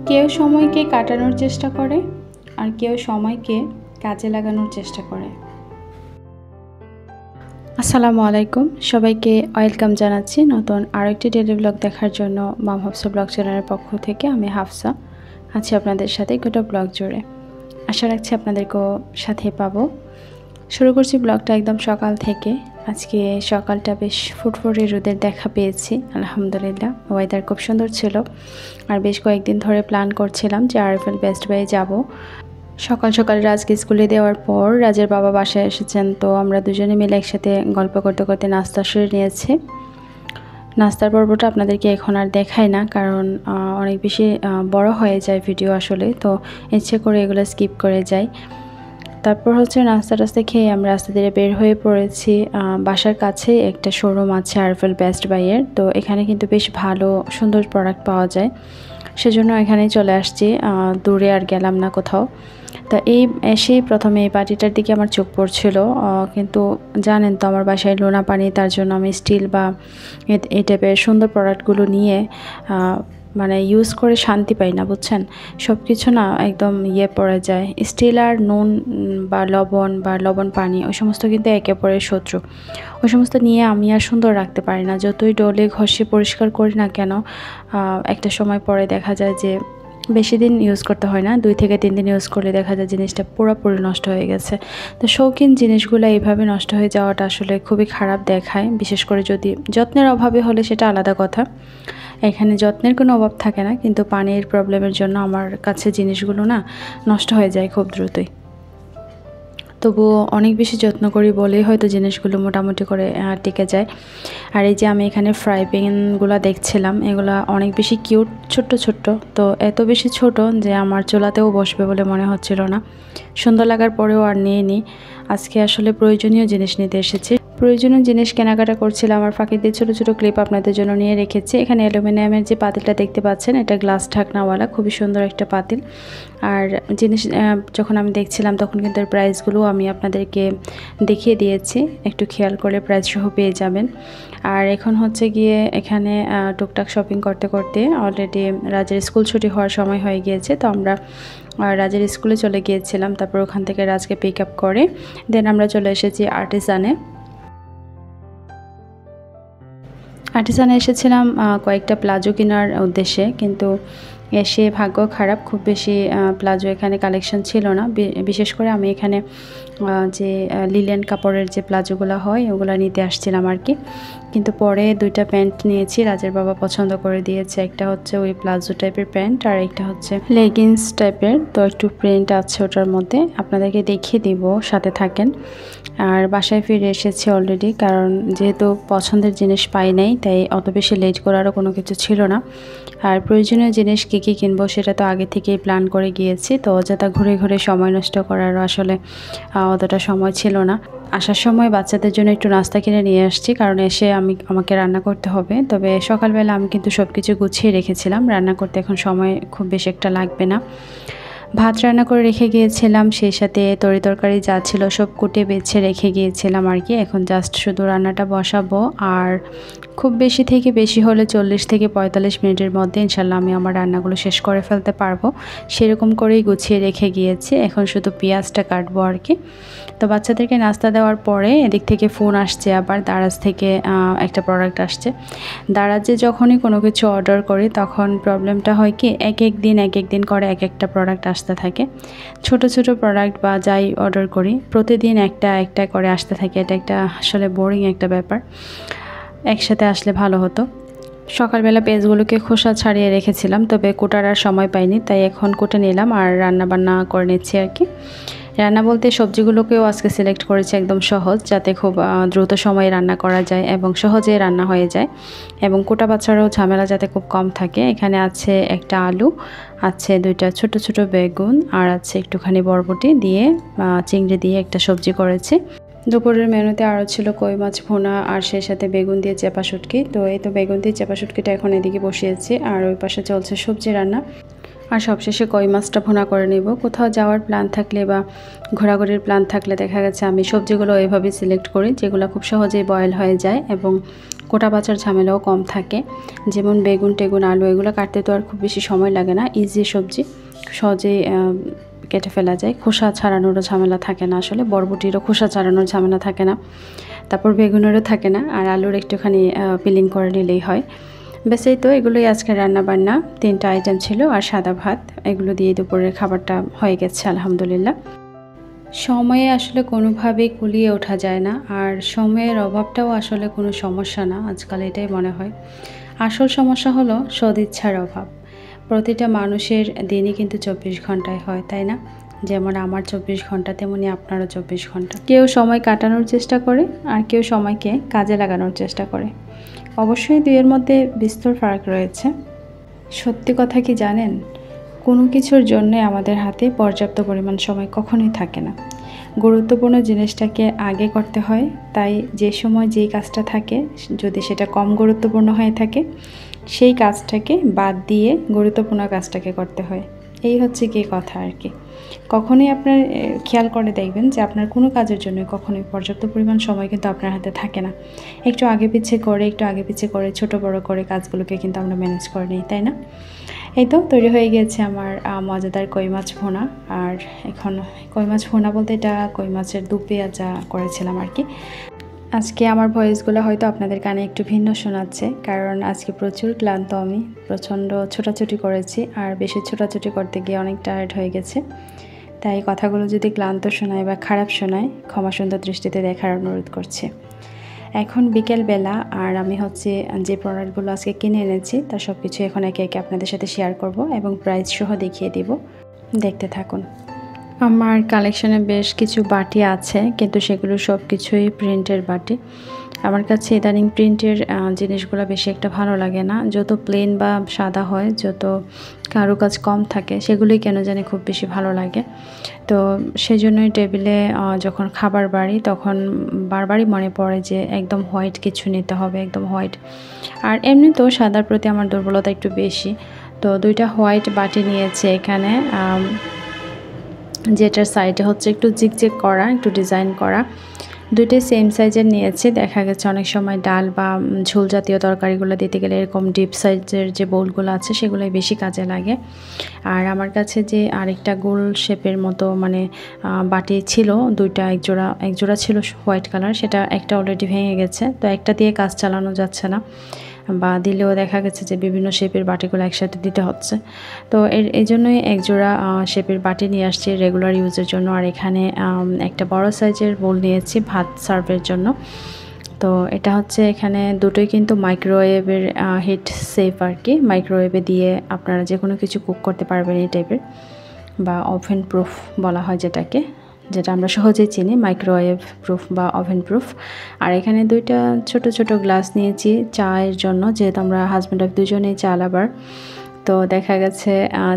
কেউ সময়কে কাটানোর চেষ্টা করে আর কেউ সময়কে কাজে লাগানোর চেষ্টা করে। আসসালামু আলাইকুম, সবাইকে ওয়েলকাম জানাচ্ছি নতুন আরেকটি ডেইলি ব্লগ দেখার জন্য। মাম হাফসা ব্লগ চ্যানেলের পক্ষ থেকে আমি হাফসা আছি আপনাদের সাথে গোটা ব্লগ জুড়ে। আশা রাখছি আপনাদেরকেও সাথে পাবো। শুরু করছি ব্লগটা একদম সকাল থেকে। আজকে সকালটা বেশ ফুটফুটে রোদের দেখা পেয়েছি, আলহামদুলিল্লাহ। ওয়েদার খুব সুন্দর ছিল আর বেশ কয়েকদিন ধরে প্ল্যান করছিলাম যে আরএফএল বেস্ট বাইয়ে যাব। সকাল সকাল রাজকে স্কুলে দেওয়ার পর রাজের বাবা বাসায় এসেছেন, তো আমরা দুজনে মিলে একসাথে গল্প করতে করতে নাস্তা সেরে নিয়েছি। নাস্তার পর্বটা আপনাদেরকে এখন আর দেখাই না, কারণ অনেক বেশি বড় হয়ে যায় ভিডিও আসলে, তো ইচ্ছে করে এগুলো স্কিপ করে যাই। তারপর হচ্ছে নাস্তা খেয়ে আমরা রাস্তা দিয়ে বের হয়ে পড়েছি। বাসার কাছে একটা শোরুম আছে আরএফএল বেস্ট বাইয়ের, তো এখানে কিন্তু বেশ ভালো সুন্দর প্রোডাক্ট পাওয়া যায়, সেজন্য এখানেই চলে আসছি। দূরে আর গেলাম না কোথাও। তা এসেই প্রথমে এই বাটিটার দিকে আমার চোখ পড়ছিল, কিন্তু জানেন তো আমার বাসায় লোনা পানি, তার জন্য আমি স্টিল বা এই টাইপের সুন্দর প্রোডাক্টগুলো নিয়ে মানে ইউজ করে শান্তি পাই না, বুঝছেন। সব কিছু না একদম পড়ে যায়। স্টিল আর নুন বা লবণ পানি ওই সমস্ত কিন্তু একে অপরের শত্রু। ওই সমস্ত নিয়ে আমি আর সুন্দর রাখতে পারি না, যতই ডলে ঘষে পরিষ্কার করি না কেন, একটা সময় পরে দেখা যায় যে বেশি দিন ইউজ করতে হয় না, 2 থেকে 3 দিন ইউজ করলে দেখা যায় জিনিসটা পুরোপুরি নষ্ট হয়ে গেছে। তো শৌখিন জিনিসগুলো এইভাবে নষ্ট হয়ে যাওয়াটা আসলে খুবই খারাপ দেখায়, বিশেষ করে যদি যত্নের অভাবে হলে সেটা আলাদা কথা। এখানে যত্নের কোনো অভাব থাকে না, কিন্তু পানির প্রবলেমের জন্য আমার কাছে জিনিসগুলো না নষ্ট হয়ে যায় খুব দ্রুতই। তবুও অনেক বেশি যত্ন করি বলেই হয়তো জিনিসগুলো মোটামুটি করে টিকে যায়। আর এই যে আমি এখানে ফ্রাই প্যানগুলো দেখছিলাম, এগুলা অনেক বেশি কিউট, ছোট্ট। তো এত বেশি ছোট যে আমার চুলাতেও বসবে বলে মনে হচ্ছিল না। সুন্দর লাগার পরেও আর নিয়ে নিই। আজকে আসলে প্রয়োজনীয় জিনিস নিতে এসেছি। প্রয়োজনীয় জিনিস কেনাকাটা করছিলাম, আমার ফাঁকি দিয়ে ছোটো ক্লিপ আপনাদের জন্য নিয়ে রেখেছি। এখানে অ্যালুমিনিয়ামের যে পাতিলটা দেখতে পাচ্ছেন, এটা গ্লাস ঢাকনাওয়ালা, খুবই সুন্দর একটা পাতিল। আর জিনিস যখন আমি দেখছিলাম তখন কিন্তু এর প্রাইসগুলো আমি আপনাদেরকে দেখিয়ে দিয়েছি, একটু খেয়াল করে প্রাইস সহ পেয়ে যাবেন। আর এখন হচ্ছে গিয়ে এখানে টুকটাক শপিং করতে করতে অলরেডি রাজের স্কুল ছুটি হওয়ার সময় হয়ে গিয়েছে, তো আমরা রাজের স্কুলে চলে গিয়েছিলাম। তারপর ওখান থেকে রাজকে পিক আপ করে দেন আমরা চলে এসেছি আর্টিসানে এসেছিলাম কয়েকটা প্লাজো কেনার উদ্দেশ্যে, কিন্তু এসে ভাগ্য খারাপ, খুব বেশি প্লাজো এখানে কালেকশন ছিল না। বিশেষ করে আমি এখানে যে লিলেন কাপড়ের যে প্লাজোগুলো হয় ওগুলো নিতে আসছিলাম আর কি। কিন্তু পরে 2টা প্যান্ট নিয়েছি, রাজের বাবা পছন্দ করে দিয়েছে। একটা হচ্ছে ওই প্লাজো টাইপের প্যান্ট আর একটা হচ্ছে লেগিংস টাইপের, তো একটু প্রিন্ট আছে ওটার মধ্যে, আপনাদেরকে দেখিয়ে দিব, সাথে থাকেন। আর বাসায় ফিরে এসেছি অলরেডি, কারণ যেহেতু পছন্দের জিনিস পাই নাই তাই অত বেশি লেট করারও কোনো কিছু ছিল না। আর প্রয়োজনীয় জিনিস কী কিনবো সেটা তো আগে থেকেই প্ল্যান করে গিয়েছি, তো অযথা ঘুরে সময় নষ্ট করারও আসলে অতটা সময় ছিল না। আসার সময় বাচ্চাদের জন্য একটু নাস্তা কিনে নিয়ে আসছি, কারণ এসে আমাকে রান্না করতে হবে। তবে সকালবেলা আমি কিন্তু সব কিছু গুছিয়ে রেখেছিলাম, রান্না করতে এখন সময় খুব বেশি একটা লাগবে না। ভাত রান্না করে রেখে গিয়েছিলাম, সেই সাথে তরকারি যা ছিল সব কুটে বেছে রেখে গিয়েছিলাম আর কি। এখন জাস্ট শুধু রান্নাটা বসাবো, আর খুব বেশি থেকে বেশি হলে 40 থেকে 45 মিনিটের মধ্যে ইনশাল্লাহ আমি আমার রান্নাগুলো শেষ করে ফেলতে পারবো। সেরকম করেই গুছিয়ে রেখে গিয়েছি, এখন শুধু পেঁয়াজটা কাটবো আর কি। তো বাচ্চাদেরকে নাস্তা দেওয়ার পরে এদিক থেকে ফোন আসছে, আবার দারাজ থেকে একটা প্রোডাক্ট আসছে। দারাজে যখনই কোনো কিছু অর্ডার করি তখন প্রবলেমটা হয় কি, এক এক দিন করে এক একটা প্রোডাক্ট আসতে থাকে। ছোট প্রোডাক্ট বা যাই অর্ডার করি প্রতিদিন একটা করে আসতে থাকে, এটা একটা আসলে বোরিং একটা ব্যাপার। একসাথে আসলে ভালো হতো। সকালবেলা পেঁয়াজগুলোকে খোসা ছাড়িয়ে রেখেছিলাম, তবে কোটার আর সময় পাইনি, তাই এখন কুটে নিলাম আর রান্না করে নিচ্ছি আর কি। রান্না বলতে সবজিগুলোকেও আজকে সিলেক্ট করেছি একদম সহজ, যাতে খুব দ্রুত সময়ে রান্না করা যায় এবং সহজে রান্না হয়ে যায়, এবং কোটা বাছারও ঝামেলা যাতে খুব কম থাকে। এখানে আছে একটা আলু, আছে 2টা ছোট বেগুন, আর আছে একটুখানি বরবটি দিয়ে চিংড়ি দিয়ে একটা সবজি করেছি। দুপুরের মেনুতে আরও ছিল কই মাছ ভুনা আর সেই সাথে বেগুন দিয়ে চেপা শুটকি। তো এই তো বেগুন দিয়ে চেপা শুটকিটা এখন এদিকে বসিয়েছি, আর ওই পাশে চলছে সবজি রান্না। আর সবশেষে কই মাছটা ভুনা করে নেব। কোথাও যাওয়ার প্ল্যান থাকলে বা ঘোরাঘুরির প্ল্যান থাকলে দেখা গেছে আমি সবজিগুলো এইভাবেই সিলেক্ট করি, যেগুলো খুব সহজেই বয়েল হয়ে যায় এবং কোটা বাচার ঝামেলাও কম থাকে। যেমন বেগুন টেগুন আলু এগুলো কাটতে তো আর খুব বেশি সময় লাগে না, ইজি সবজি, সহজেই কেটে ফেলা যায়। খোসা ছাড়ানোরও ঝামেলা থাকে না, আসলে বরবটিরও খোসা ছাড়ানোর ঝামেলা থাকে না, তারপর বেগুনেরও থাকে না, আর আলুর একটুখানি পিলিং করে নিলেই হয়। ব্যাস এই তো, এগুলোই আজকে রান্না বান্না, 3টা আইটেম ছিল আর সাদা ভাত, এগুলো দিয়ে দুপুরের খাবারটা হয়ে গেছে আলহামদুলিল্লাহ। সময়ে আসলে কোনোভাবেই কুলিয়ে ওঠা যায় না, আর সময়ের অভাবটাও আসলে কোনো সমস্যা না আজকাল, এটাই মনে হয়। আসল সমস্যা হলো সদিচ্ছার অভাব। প্রতিটা মানুষের দিনই কিন্তু 24 ঘন্টায় হয়, তাই না? যেমন আমার 24 ঘন্টা, তেমনি আপনারও 24 ঘন্টা। কেউ সময় কাটানোর চেষ্টা করে আর কেউ সময়কে কাজে লাগানোর চেষ্টা করে। অবশ্যই দুইয়ের মধ্যে বিস্তর ফারাক রয়েছে। সত্যি কথা কি জানেন, কোনো কিছুর জন্যে আমাদের হাতে পর্যাপ্ত পরিমাণ সময় কখনোই থাকে না। গুরুত্বপূর্ণ জিনিসটাকে আগে করতে হয়, তাই যে সময় যেই কাজটা থাকে, যদি সেটা কম গুরুত্বপূর্ণ হয়ে থাকে, সেই কাজটাকে বাদ দিয়ে গুরুত্বপূর্ণ কাজটাকে করতে হয়। এই হচ্ছে কি কথা আর কি। কখনোই আপনার খেয়াল করে দেখবেন যে আপনার কোনো কাজের জন্য কখনোই পর্যাপ্ত পরিমাণ সময় কিন্তু আপনার হাতে থাকে না। একটু আগে পিছিয়ে করে ছোট বড় করে কাজগুলোকে কিন্তু আমরা ম্যানেজ করে নিই, তাই না? এই তো তৈরি হয়ে গিয়েছে আমার মজাদার কই মাছ ভুনা। আর এখন কই মাছ ভুনা বলতে এটা কই মাছের দু পেঁয়াজা করেছিলাম আর কি। আজকে আমার ভয়েসগুলো হয়তো আপনাদের কানে একটু ভিন্ন শোনাচ্ছে, কারণ আজকে প্রচুর ক্লান্ত, আমি প্রচণ্ড ছোটাছুটি করেছি, আর বেশি ছোটাছুটি করতে গিয়ে অনেক টায়ার্ড হয়ে গেছে। তাই কথাগুলো যদি ক্লান্ত শোনায় বা খারাপ শোনায়, ক্ষমা সুন্দর দৃষ্টিতে দেখার অনুরোধ করছি। এখন বিকেলবেলা, আর আমি হচ্ছে যে প্রোডাক্টগুলো আজকে কিনে এনেছি তার সব কিছু এখন একে একে আপনাদের সাথে শেয়ার করব এবং প্রাইস সহ দেখিয়ে দিব, দেখতে থাকুন। আমার কালেকশনে বেশ কিছু বাটি আছে, কিন্তু সেগুলো সব কিছুই প্রিন্টের বাটি। আমার কাছে ইদানিং প্রিন্টের জিনিসগুলো বেশি একটা ভালো লাগে না। যত প্লেন বা সাদা হয়, যত কারুকাজ কম থাকে, সেগুলোই কেন জানি খুব বেশি ভালো লাগে। তো সেজন্যই টেবিলে যখন খাবার বাড়ি, তখন বারবারই মনে পড়ে যে একদম হোয়াইট কিছু নিতে হবে, একদম হোয়াইট। আর এমনিতেও সাদার প্রতি আমার দুর্বলতা একটু বেশি। তো 2টা হোয়াইট বাটি নিয়েছে এখানে, যেটার সাইডে হচ্ছে একটু জিগজেগ করা, একটু ডিজাইন করা। 2টাই সেম সাইজের নিয়েছি। দেখা গেছে অনেক সময় ডাল বা ঝোল জাতীয় তরকারিগুলো দিতে গেলে এরকম ডিপ সাইজের যে বোলগুলো আছে সেগুলোই বেশি কাজে লাগে। আর আমার কাছে যে আরেকটা গোল শেপের মতো মানে বাটি ছিল, 2টা, একজোড়া ছিল হোয়াইট কালার, সেটা একটা অলরেডি ভেঙে গেছে। তো একটা দিয়ে কাজ চালানো যাচ্ছে না, বা দিলেও দেখা গেছে যে বিভিন্ন শেপের বাটিগুলো একসাথে দিতে হচ্ছে। তো এই জন্যই একজোড়া শেপের বাটি নিয়ে আসছি রেগুলার ইউজের জন্য। আর এখানে একটা বড় সাইজের বোল নিয়েছি ভাত সার্ভের জন্য। তো এটা হচ্ছে, এখানে দুটোই কিন্তু মাইক্রোওয়েভের হিট সেফ আর কি। মাইক্রোওয়েভে দিয়ে আপনারা যে কোনো কিছু কুক করতে পারবেন এই টাইপের, বা ওভেন প্রুফ বলা হয় যেটাকে, যেটা আমরা সহজেই চিনি, মাইক্রোওয়েভ প্রুফ বা ওভেন প্রুফ। আর এখানে 2টা ছোট ছোট গ্লাস নিয়েছি চায়ের জন্য, যেহেতু আমরা হাজব্যান্ড ওয়াইফ দুজনেই চা লাভার। তো দেখা গেছে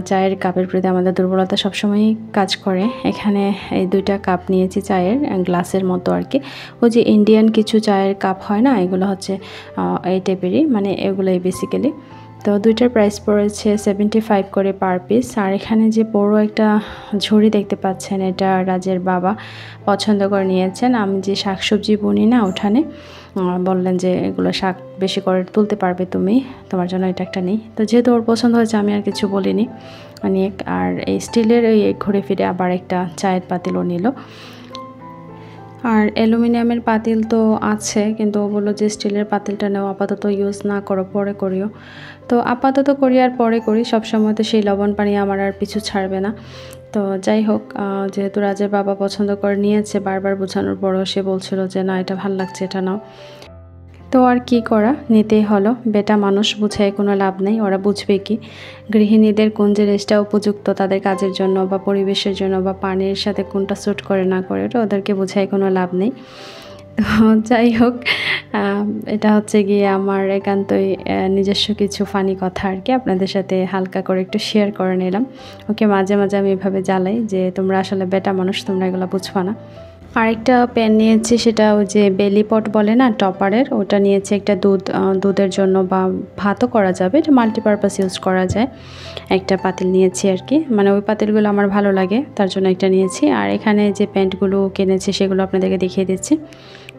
চায়ের কাপের প্রতি আমাদের দুর্বলতা সবসময়ই কাজ করে। এখানে এই 2টা কাপ নিয়েছি চায়ের গ্লাসের মতো আর কি। ওই যে ইন্ডিয়ান কিছু চায়ের কাপ হয় না, এগুলো হচ্ছে এই টাইপেরই, মানে এগুলোই বেসিক্যালি। তো 2টার প্রাইস পড়েছে 75 করে পার পিস। আর এখানে যে বড় একটা ঝুড়ি দেখতে পাচ্ছেন, এটা রাজের বাবা পছন্দ করে নিয়েছেন। আমি যে শাকসবজি বুনি না উঠানে, বললেন যে এগুলো শাক বেশি করে তুলতে পারবে তুমি, তোমার জন্য এটা একটা নেই। তো যেহেতু ওর পছন্দ হয়েছে, আমি আর কিছু বলিনি, অনেক। আর এই স্টিলের এই ঘুরে ফিরে আবার একটা চায়ের পাতিলও নিল। আর অ্যালুমিনিয়ামের পাতিল তো আছে, কিন্তু ও বললো যে স্টিলের পাতিলটা নেও, আপাতত ইউজ না করো, পরে করিও। তো আপাতত করি আর পরে করি, সবসময় তো সেই লবণ পানি আমার আর পিছু ছাড়বে না। তো যাই হোক, যেহেতু রাজের বাবা পছন্দ করে নিয়েছে, বারবার বোঝানোর পরও সে বলছিল যে না, এটা ভাল লাগছে, এটা নাও। তো আর কি করা, নিতেই হলো। বেটা মানুষ, বুঝায় কোনো লাভ নেই, ওরা বুঝবে কি? গৃহিণীদের কোন জিনিসটা উপযুক্ত তাদের কাজের জন্য বা পরিবেশের জন্য বা পানির সাথে কোনটা স্যুট করে না করে, ওটা ওদেরকে বোঝায় কোনো লাভ নেই। তো যাই হোক, এটা হচ্ছে গিয়ে আমার একান্তই নিজস্ব কিছু ফানি কথা আর কি, আপনাদের সাথে হালকা করে একটু শেয়ার করে নিলাম। ওকে মাঝে মাঝে আমি এভাবে জ্বালাই যে তোমরা আসলে বেটা মানুষ, তোমরা এগুলো বুঝবা না। আরেকটা প্যান নিয়েছি, সেটা ওই যে বেলি পট বলে না, টপারের, ওটা নিয়েছি একটা দুধের জন্য, বা ভাতও করা যাবে, এটা মাল্টিপারপাস ইউজ করা যায়। একটা পাতিল নিয়েছি আর কি, মানে ওই পাতিলগুলো আমার ভালো লাগে, তার জন্য একটা নিয়েছি। আর এখানে যে প্যান্টগুলো কিনেছি সেগুলো আপনাদেরকে দেখিয়ে দিচ্ছি।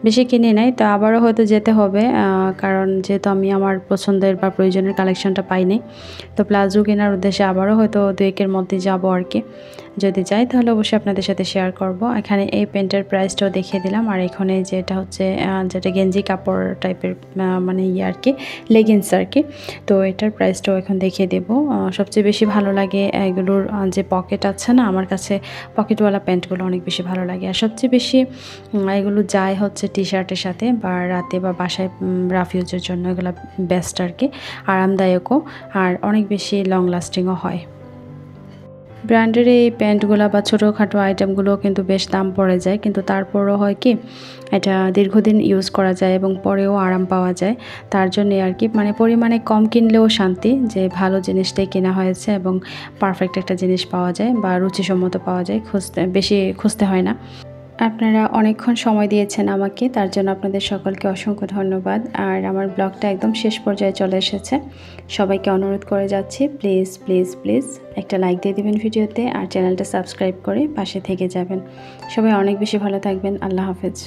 বেশি কিনে নাই, তো আবারও হয়তো যেতে হবে, কারণ যেহেতু আমি আমার পছন্দের বা প্রয়োজনের কালেকশনটা পাইনি। তো প্লাজো কেনার উদ্দেশ্যে আবারও হয়তো 2-1 এর মধ্যে যাব আর কি। যদি যাই তাহলে অবশ্যই আপনাদের সাথে শেয়ার করব। এখানে এই প্যান্টের প্রাইসটাও দেখিয়ে দিলাম, আর এখানে যেটা হচ্ছে যেটা গেঞ্জি কাপড় টাইপের মানে ইয়ে আর কি, লেগিংস আর কি। তো এটার প্রাইসটাও এখন দেখিয়ে দেব। সবচেয়ে বেশি ভালো লাগে এগুলোর যে পকেট আছে না, আমার কাছে পকেটওয়ালা প্যান্টগুলো অনেক বেশি ভালো লাগে। আর সবচেয়ে বেশি এগুলো যায় হচ্ছে টি শার্টের সাথে, বা রাতে বা বাসায় রাফ ইউজের জন্য এগুলো বেস্ট আর কি, আরামদায়কও, আর অনেক বেশি লং লাস্টিংও হয়। ব্র্যান্ডের এই প্যান্টগুলো বা ছোটোখাটো আইটেমগুলো কিন্তু বেশ দাম পড়ে যায়, কিন্তু তারপরও হয় কি এটা দীর্ঘদিন ইউজ করা যায় এবং পরেও আরাম পাওয়া যায়। তার জন্যে আর কি, মানে পরিমাণে কম কিনলেও শান্তি যে ভালো জিনিসটাই কেনা হয়েছে এবং পারফেক্ট একটা জিনিস পাওয়া যায় বা রুচিসম্মত পাওয়া যায়, বেশি খুঁজতে হয় না। আপনারা অনেকক্ষণ সময় দিয়েছেন আমাকে, তার জন্য আপনাদের সকলকে অসংখ্য ধন্যবাদ। আর আমার ব্লগটা একদম শেষ পর্যায়ে চলে এসেছে। সবাইকে অনুরোধ করে যাচ্ছি, প্লিজ প্লিজ প্লিজ একটা লাইক দিয়ে দিবেন ভিডিওতে, আর চ্যানেলটা সাবস্ক্রাইব করে পাশে থেকে যাবেন। সবাই অনেক বেশি ভালো থাকবেন। আল্লাহ হাফেজ।